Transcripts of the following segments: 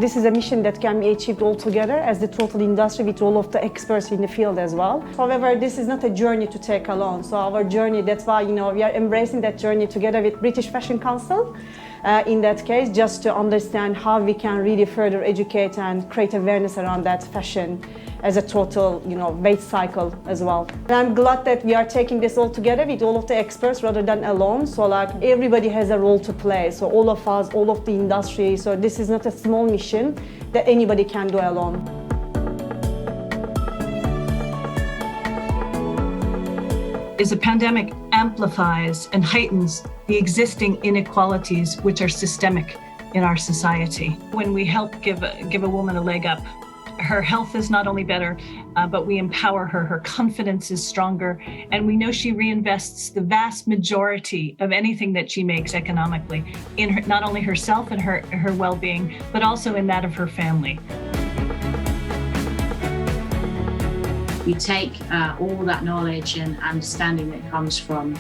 This is a mission that can be achieved all together as the total industry with all of the experts in the field as well. However, this is not a journey to take alone. So our journey, that's why we are embracing that journey together with British Fashion Council. In that case, just to understand how we can really further educate and create awareness around that fashion as a total, weight cycle as well. And I'm glad that we are taking this all together with all of the experts rather than alone. So everybody has a role to play. So all of us, all of the industry. So this is not a small mission that anybody can do alone. Is a pandemic amplifies and heightens the existing inequalities which are systemic in our society. When we help give a woman a leg up, her health is not only better, but we empower her, her confidence is stronger, and we know she reinvests the vast majority of anything that she makes economically in her, not only herself and her well-being, but also in that of her family. We take all that knowledge and understanding that comes from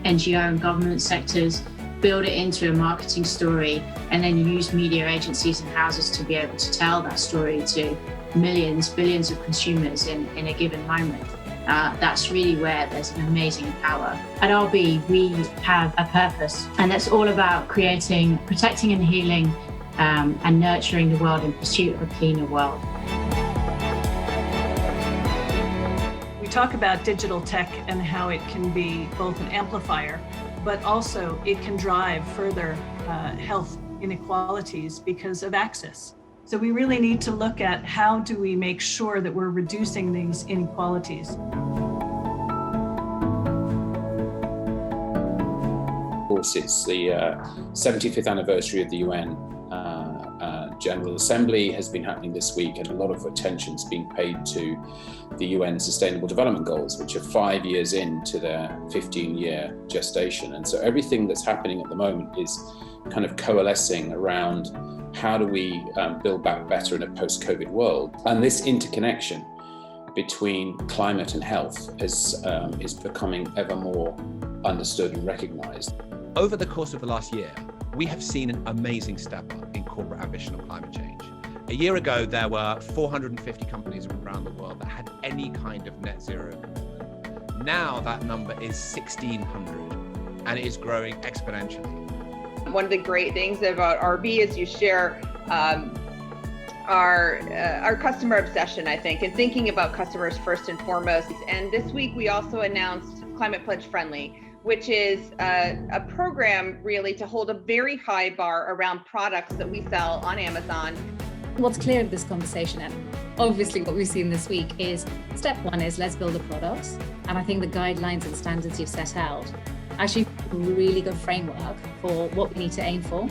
NGO and government sectors, build it into a marketing story, and then use media agencies and houses to be able to tell that story to millions, billions of consumers in a given moment. That's really where there's an amazing power. At RB, we have a purpose, and that's all about creating, protecting and healing and nurturing the world in pursuit of a cleaner world. We talk about digital tech and how it can be both an amplifier, but also it can drive further health inequalities because of access. So we really need to look at how do we make sure that we're reducing these inequalities. Of course, it's the 75th anniversary of the UN General Assembly has been happening this week, and a lot of attention is being paid to the UN Sustainable Development Goals, which are 5 years into their 15-year gestation. And so everything that's happening at the moment is kind of coalescing around how do we build back better in a post-COVID world. And this interconnection between climate and health is becoming ever more understood and recognised. Over the course of the last year, we have seen an amazing step up in corporate ambition on climate change. A year ago, there were 450 companies around the world that had any kind of net zero commitment. Now that number is 1,600, and it is growing exponentially. One of the great things about RB is you share our customer obsession, I think, and thinking about customers first and foremost. And this week, we also announced Climate Pledge Friendly, which is a program really to hold a very high bar around products that we sell on Amazon. What's clear in this conversation, and obviously what we've seen this week, is step one is let's build the products. And I think the guidelines and standards you've set out actually a really good framework for what we need to aim for.